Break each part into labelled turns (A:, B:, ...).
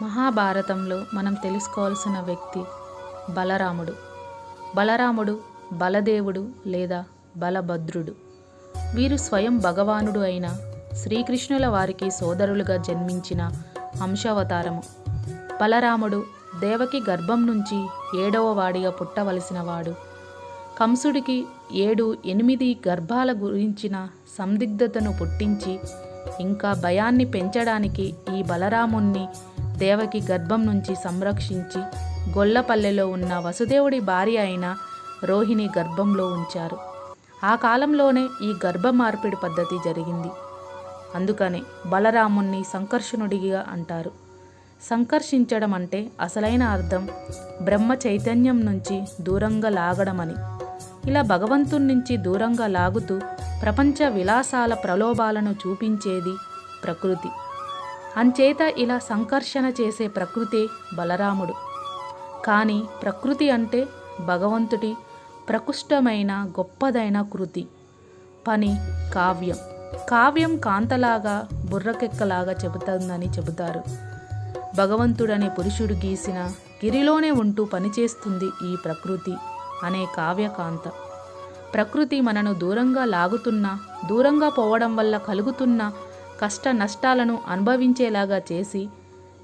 A: మహాభారతంలో మనం తెలుసుకోవాల్సిన వ్యక్తి బలరాముడు. బలరాముడు బలదేవుడు లేదా బలభద్రుడు. వీరు స్వయం భగవానుడు అయిన శ్రీకృష్ణుల వారికి సోదరులుగా జన్మించిన అంశావతారము. బలరాముడు దేవకి గర్భం నుంచి 7వ వాడిగా పుట్టవలసిన వాడు. కంసుడికి 7-8 గర్భాల గురించిన సందిగ్ధతను పుట్టించి ఇంకా భయాన్ని పెంచడానికి ఈ బలరాముణ్ణి దేవకి గర్భం నుంచి సంరక్షించి గొల్లపల్లెలో ఉన్న వసుదేవుడి భార్య అయిన రోహిణి గర్భంలో ఉంచారు. ఆ కాలంలోనే ఈ గర్భ మార్పిడి పద్ధతి జరిగింది. అందుకనే బలరాముణ్ణి సంకర్షణుడిగా అంటారు. సంకర్షించడం అంటే అసలైన అర్థం బ్రహ్మ చైతన్యం నుంచి దూరంగా లాగడమని. ఇలా భగవంతుని నుంచి దూరంగా లాగుతూ ప్రపంచ విలాసాల ప్రలోభాలను చూపించేది ప్రకృతి. అంచేత ఇలా సంకర్షణ చేసే ప్రకృతే బలరాముడు. కానీ ప్రకృతి అంటే భగవంతుడి ప్రకృష్టమైన గొప్పదైన కృతి, పని, కావ్యం. కావ్యం కాంతలాగా బుర్రకెక్కలాగా చెబుతుందని చెబుతారు. భగవంతుడనే పురుషుడు గీసిన గిరిలోనే ఉంటూ పనిచేస్తుంది ఈ ప్రకృతి అనే కావ్యకాంత. ప్రకృతి మనను దూరంగా లాగుతున్నా, దూరంగా పోవడం వల్ల కలుగుతున్న కష్ట నష్టాలను అనుభవించేలాగా చేసి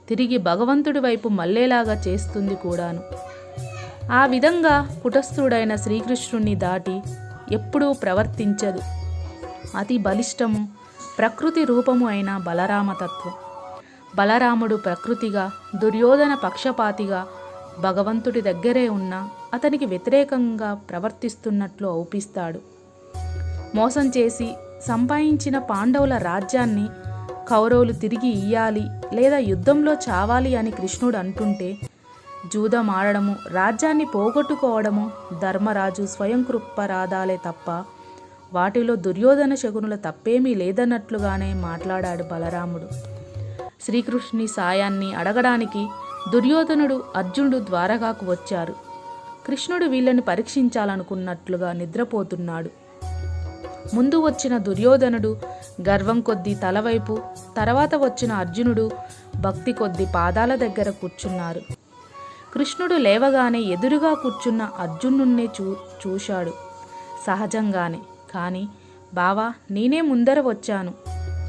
A: తిరిగి భగవంతుడి వైపు మళ్ళేలాగా చేస్తుంది కూడాను. ఆ విధంగా కుటస్థుడైన శ్రీకృష్ణుణ్ణి దాటి ఎప్పుడూ ప్రవర్తించదు. అతి బలిష్టము ప్రకృతి రూపము అయిన బలరామతత్వం. బలరాముడు ప్రకృతిగా, దుర్యోధన పక్షపాతిగా భగవంతుడి దగ్గరే ఉన్న అతనికి వ్యతిరేకంగా ప్రవర్తిస్తున్నట్లు ఔపిస్తాడు. మోసం చేసి సంపాదించిన పాండవుల రాజ్యాన్ని కౌరవులు తిరిగి ఇయ్యాలి లేదా యుద్ధంలో చావాలి అని కృష్ణుడు అంటుంటే జూదం ఆడడము, రాజ్యాన్ని పోగొట్టుకోవడము ధర్మరాజు స్వయంకృపరాధాలే తప్ప వాటిలో దుర్యోధన శకునుల తప్పేమీ లేదన్నట్లుగానే మాట్లాడాడు బలరాముడు. శ్రీకృష్ణుని సాయాన్ని అడగడానికి దుర్యోధనుడు, అర్జునుడు ద్వారకాకు వచ్చారు. కృష్ణుడు వీళ్ళని పరీక్షించాలనుకున్నట్లుగా నిద్రపోతున్నాడు. ముందు వచ్చిన దుర్యోధనుడు గర్వం కొద్దీ తలవైపు, తర్వాత వచ్చిన అర్జునుడు భక్తి కొద్దీ పాదాల దగ్గర కూర్చున్నారు. కృష్ణుడు లేవగానే ఎదురుగా కూర్చున్న అర్జునున్నే చూశాడు సహజంగానే. కానీ బావా, నేనే ముందర వచ్చాను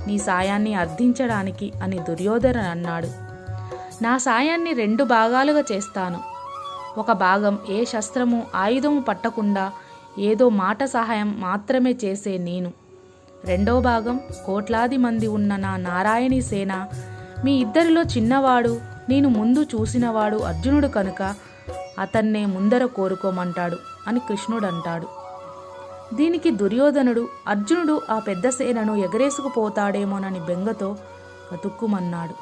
A: నీ సాయాన్ని అర్థించడానికి అని దుర్యోధన అన్నాడు. నా సాయాన్ని 2 భాగాలుగా చేస్తాను. ఒక భాగం ఏ శస్త్రము ఆయుధము పట్టకుండా ఏదో మాట సహాయం మాత్రమే చేసే నేను. 2వ భాగం కోట్లాది మంది ఉన్న నా నారాయణీ సేన. మీ ఇద్దరిలో చిన్నవాడు, నేను ముందు చూసినవాడు అర్జునుడు కనుక అతన్నే ముందర కోరుకోమంటాడు అని కృష్ణుడు అంటాడు. దీనికి దుర్యోధనుడు అర్జునుడు ఆ పెద్ద సేనను ఎగరేసుకుపోతాడేమోనని బెంగతో కతుక్కుమన్నాడు.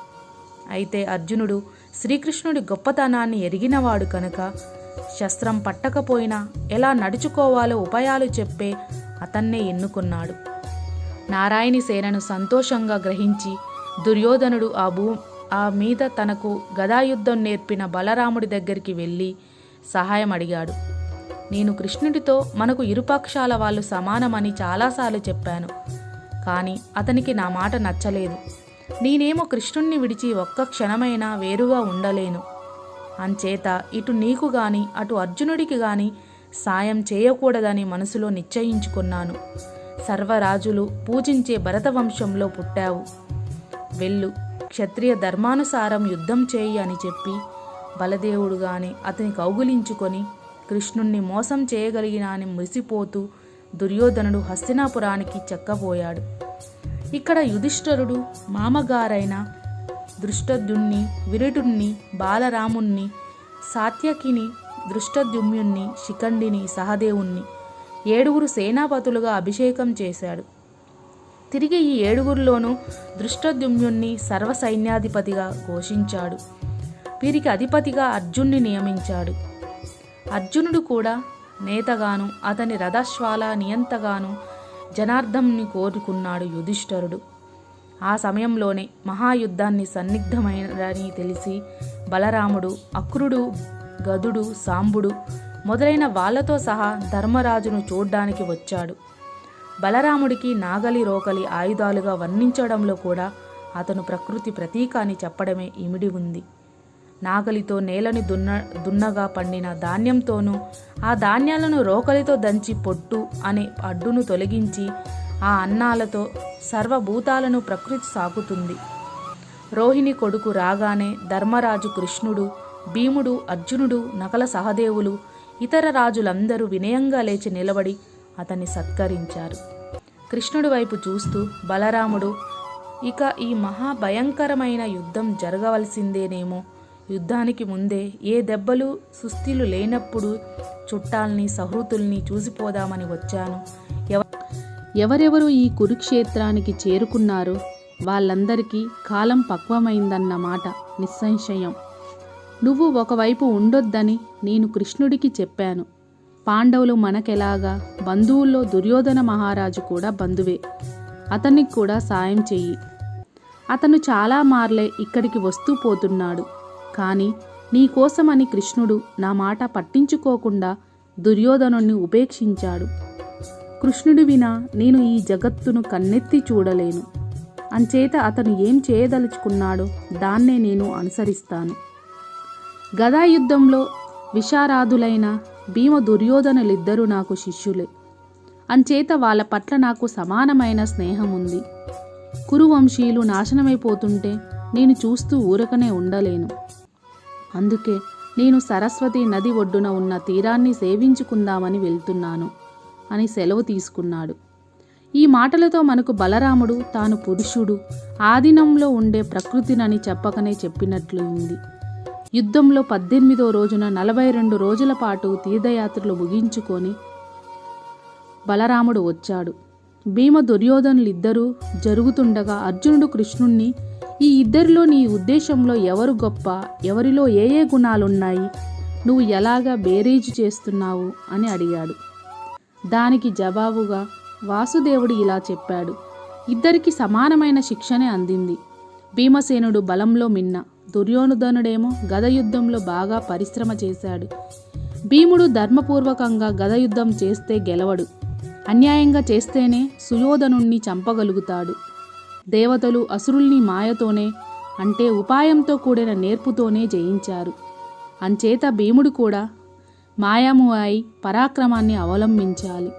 A: అయితే అర్జునుడు శ్రీకృష్ణుడి గొప్పతనాన్ని ఎరిగినవాడు కనుక శస్త్రం పట్టకపోయినా ఎలా నడుచుకోవాలో ఉపాయాలు చెప్పే అతన్నే ఎన్నుకున్నాడు. నారాయణి సేనను సంతోషంగా గ్రహించి దుర్యోధనుడు ఆ మీద తనకు గదాయుద్ధం నేర్పిన బలరాముడి దగ్గరికి వెళ్ళి సహాయం అడిగాడు. నేను కృష్ణుడితో మనకు ఇరుపక్షాల వాళ్ళు సమానమని చాలాసార్లు చెప్పాను. కానీ అతనికి నా మాట నచ్చలేదు. నేనేమో కృష్ణుణ్ణి విడిచి ఒక్క క్షణమైనా వేరుగా ఉండలేను. అంచేత ఇటు నీకు గాని అటు అర్జునుడికి గాని సాయం చేయకూడదని మనసులో నిశ్చయించుకున్నాను. సర్వరాజులు పూజించే భరతవంశంలో పుట్టావు. వెళ్ళు, క్షత్రియ ధర్మానుసారం యుద్ధం చేయి అని చెప్పి బలదేవుడు గాని అతని కౌగులించుకొని కృష్ణుణ్ణి మోసం చేయగలిగినాని మురిసిపోతూ దుర్యోధనుడు హస్తినాపురానికి చెక్కబోయాడు. ఇక్కడ యుధిష్ఠరుడు మామగారైన దృష్టద్యుమ్ని, విరాటుణ్ణి, బాలరాముణ్ణి, సాత్యకిని, దృష్టద్యుమ్నుణ్ణి, శిఖండిని, సహదేవుణ్ణి 7 సేనాపతులుగా అభిషేకం చేశాడు. తిరిగి ఈ 7 దృష్టద్యుమ్నుణ్ణి సర్వసైన్యాధిపతిగా ఘోషించాడు. వీరికి అధిపతిగా అర్జున్ని నియమించాడు. అర్జునుడు కూడా నేతగాను అతని రథశ్వాల నియంతగాను జనార్దన్ని కోరుకున్నాడు యుధిష్ఠరుడు. ఆ సమయంలోనే మహాయుద్ధాన్ని సన్నిగ్ధమైనని తెలిసి బలరాముడు, అక్రుడు, గదుడు, సాంబుడు మొదలైన వాళ్లతో సహా ధర్మరాజును చూడ్డానికి వచ్చాడు. బలరాముడికి నాగలి రోకలి ఆయుధాలుగా వర్ణించడంలో కూడా అతను ప్రకృతి ప్రతీక అని చెప్పడమే ఇమిడి ఉంది. నాగలితో నేలని దున్నగా పండిన ధాన్యంతోనూ ఆ ధాన్యాలను రోకలితో దంచి పొట్టు అనే అడ్డును తొలగించి ఆ అన్నాలతో సర్వభూతాలను ప్రకృతి సాకుతుంది. రోహిణి కొడుకు రాగానే ధర్మరాజు కృష్ణుడు, భీముడు, అర్జునుడు, నకల సహదేవులు, ఇతర రాజులందరూ వినయంగా లేచి నిలబడి అతన్ని సత్కరించారు. కృష్ణుడి వైపు చూస్తూ బలరాముడు, ఇక ఈ మహాభయంకరమైన యుద్ధం జరగవలసిందేనేమో. యుద్ధానికి ముందే ఏ దెబ్బలు సుస్థిలు లేనప్పుడు చుట్టాల్ని సహృతుల్ని చూసిపోదామని వచ్చాను. ఎవరెవరు ఈ కురుక్షేత్రానికి చేరుకున్నారో వాళ్ళందరికీ కాలం పక్వమైందన్న మాట నిస్సంశయం. నువ్వు ఒకవైపు ఉండొద్దని నేను కృష్ణుడికి చెప్పాను. పాండవులు మనకెలాగా బంధువుల్లో దుర్యోధన మహారాజు కూడా బంధువే. అతనికి కూడా సాయం చెయ్యి. అతను చాలా మార్లే ఇక్కడికి వస్తూ పోతున్నాడు. కానీ నీకోసమని కృష్ణుడు నా మాట పట్టించుకోకుండా దుర్యోధనుణ్ణి ఉపేక్షించాడు. కృష్ణుడి వినా నేను ఈ జగత్తును కన్నెత్తి చూడలేను. అంచేత అతను ఏం చేయదలుచుకున్నాడో దాన్నే నేను అనుసరిస్తాను. గదాయుద్ధంలో విశారాధులైన భీమ దుర్యోధనులిద్దరూ నాకు శిష్యులే. అంచేత వాళ్ళ పట్ల నాకు సమానమైన స్నేహం ఉంది. కురువంశీయులు నాశనమైపోతుంటే నేను చూస్తూ ఊరకనే ఉండలేను. అందుకే నేను సరస్వతి నది ఒడ్డున ఉన్న తీరాన్ని సేవించుకుందామని వెళ్తున్నాను అని సెలవు తీసుకున్నాడు. ఈ మాటలతో మనకు బలరాముడు తాను పురుషుడు, ఆధీనంలో ఉండే ప్రకృతినని చెప్పకనే చెప్పినట్లు ఉంది. యుద్ధంలో 18వ రోజున 42 రోజుల పాటు తీర్థయాత్రలు ముగించుకొని బలరాముడు వచ్చాడు. భీమ దుర్యోధనులిద్దరూ జరుగుతుండగా అర్జునుడు కృష్ణుణ్ణి, ఈ ఇద్దరిలో నీ ఉద్దేశంలో ఎవరు గొప్ప, ఎవరిలో ఏ ఏ గుణాలున్నాయి, నువ్వు ఎలాగా బేరీజు చేస్తున్నావు అని అడిగాడు. దానికి జవాబుగా వాసుదేవుడు ఇలా చెప్పాడు. ఇద్దరికి సమానమైన శిక్షనే అందింది. భీమసేనుడు బలంలో మిన్న, దుర్యోధనుడేమో గదయుద్ధంలో బాగా పరిశ్రమ చేశాడు. భీముడు ధర్మపూర్వకంగా గదయుద్ధం చేస్తే గెలవడు, అన్యాయంగా చేస్తేనే సుయోధనుణ్ణి చంపగలుగుతాడు. దేవతలు అసురుల్ని మాయతోనే, అంటే ఉపాయంతో కూడిన నేర్పుతోనే జయించారు. అంచేత భీముడు కూడా మాయాము అయి పరాక్రమాన్ని అవలంబించాలి.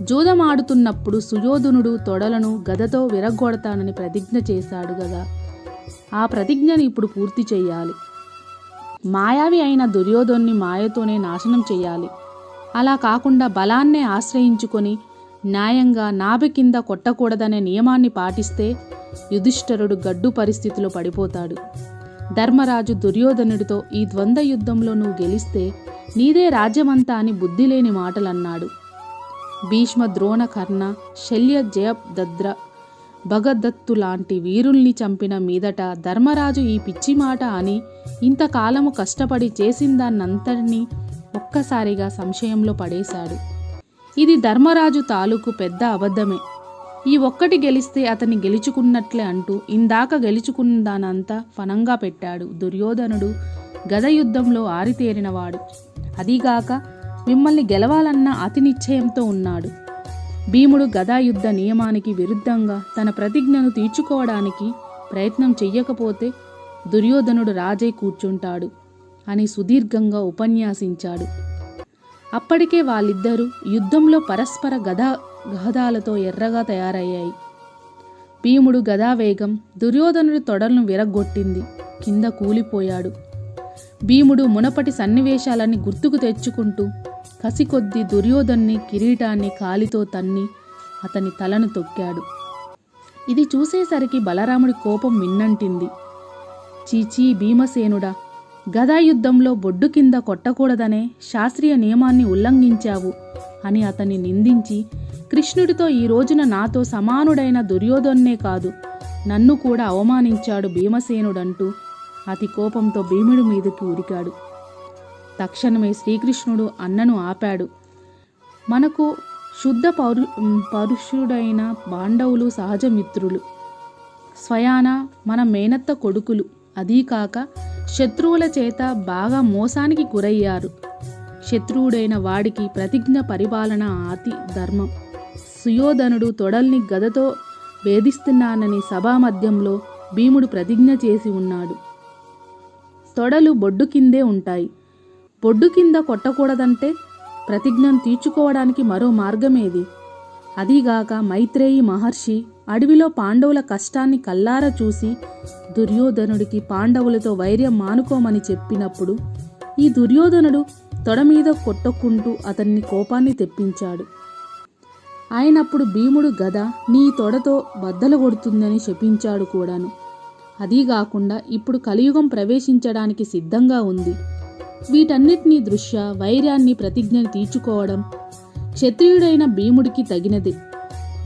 A: జూదమాడుతున్నప్పుడు సుయోధనుడు తొడలను గదతో విరగ్గొడతానని ప్రతిజ్ఞ చేశాడు గదా, ఆ ప్రతిజ్ఞని ఇప్పుడు పూర్తి చెయ్యాలి. మాయావి అయిన దుర్యోధనుని మాయతోనే నాశనం చెయ్యాలి. అలా కాకుండా బలాన్నే ఆశ్రయించుకొని న్యాయంగా నాభి కింద కొట్టకూడదనే నియమాన్ని పాటిస్తే యుధిష్ఠరుడు గడ్డు పరిస్థితిలో పడిపోతాడు. ధర్మరాజు దుర్యోధనుడితో ఈ ద్వంద్వ యుద్ధంలో నువ్వు గెలిస్తే నీదే రాజ్యమంతా అని బుద్ధిలేని మాటలన్నాడు. భీష్మ, ద్రోణ, కర్ణ, శల్య, జయద్రథ, భగదత్తు లాంటి వీరుల్ని చంపిన మీదట ధర్మరాజు ఈ పిచ్చి మాట అని ఇంతకాలము కష్టపడి చేసిందాన్నంతటినీ ఒక్కసారిగా సంశయంలో పడేశాడు. ఇది ధర్మరాజు తాలూకు పెద్ద అబద్ధమే. ఈ ఒక్కటి గెలిస్తే అతన్ని గెలుచుకున్నట్లే అంటూ ఇందాక గెలుచుకున్నదానంతా పనంగా పెట్టాడు. దుర్యోధనుడు గదయుద్ధంలో ఆరితేరినవాడు. అదీగాక మిమ్మల్ని గెలవాలన్న అతి నిశ్చయంతో ఉన్నాడు. భీముడు గదాయుద్ధ నియమానికి విరుద్ధంగా తన ప్రతిజ్ఞను తీర్చుకోవడానికి ప్రయత్నం చెయ్యకపోతే దుర్యోధనుడు రాజై కూర్చుంటాడు అని సుదీర్ఘంగా ఉపన్యాసించాడు. అప్పటికే వాళ్ళిద్దరూ యుద్ధంలో పరస్పర గదాలతో ఎర్రగా తయారయ్యాయి. భీముడు గదావేగం దుర్యోధనుడి తొడలను విరగ్గొట్టింది. కింద కూలిపోయాడు. భీముడు మునపటి సన్నివేశాలన్నీ గుర్తుకు తెచ్చుకుంటూ కసికొద్దీ దుర్యోధన్ని కిరీటాన్ని కాలితో తన్ని అతని తలను తొక్కాడు. ఇది చూసేసరికి బలరాముడి కోపం మిన్నంటింది. చీచీ భీమసేనుడా, గదాయుద్ధంలో బొడ్డు కింద కొట్టకూడదనే శాస్త్రీయ నియమాన్ని ఉల్లంఘించావు అని అతన్ని నిందించి, కృష్ణుడితో ఈ రోజున నాతో సమానుడైన దుర్యోధన్నే కాదు నన్ను కూడా అవమానించాడు భీమసేనుడంటూ అతి కోపంతో భీముడి మీదకి ఉరికాడు. తక్షణమే శ్రీకృష్ణుడు అన్నను ఆపాడు. మనకు శుద్ధ పరుషుడైన పాండవులు సహజ మిత్రులు, స్వయాన మన మేనత్త కొడుకులు. అదీకాక శత్రువుల చేత బాగా మోసానికి గురయ్యారు. శత్రువుడైన వాడికి ప్రతిజ్ఞ పరిపాలన అతి ధర్మం. సుయోధనుడు తొడల్ని గదతో వేధిస్తున్నానని సభామధ్యంలో భీముడు ప్రతిజ్ఞ చేసి ఉన్నాడు. తొడలు బొడ్డు కిందే ఉంటాయి. బొడ్డు కింద కొట్టకూడదంటే ప్రతిజ్ఞను తీర్చుకోవడానికి మరో మార్గమేది? అదీగాక మైత్రేయి మహర్షి అడవిలో పాండవుల కష్టాన్ని కల్లారా చూసి దుర్యోధనుడికి పాండవులతో వైర్యం మానుకోమని చెప్పినప్పుడు ఈ దుర్యోధనుడు తొడ మీద కొట్టుకుంటూ అతన్ని కోపాన్ని తెప్పించాడు. ఆయనప్పుడు భీముడు గద నీ తొడతో బద్దలు కొడుతుందని శపించాడు కూడాను. అదీగాకుండా ఇప్పుడు కలియుగం ప్రవేశించడానికి సిద్ధంగా ఉంది. వీటన్నిటినీ దృష్ట్యా వైర్యాన్ని ప్రతిజ్ఞని తీర్చుకోవడం క్షత్రియుడైన భీముడికి తగినది.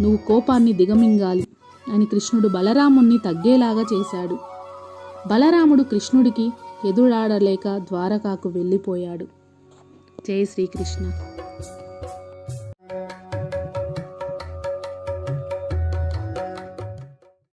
A: నువ్వు కోపాన్ని దిగమింగాలి అని కృష్ణుడు బలరాముణ్ణి తగ్గేలాగా చేశాడు. బలరాముడు కృష్ణుడికి ఎదురాడలేక ద్వారకాకు వెళ్ళిపోయాడు. జై శ్రీకృష్ణ.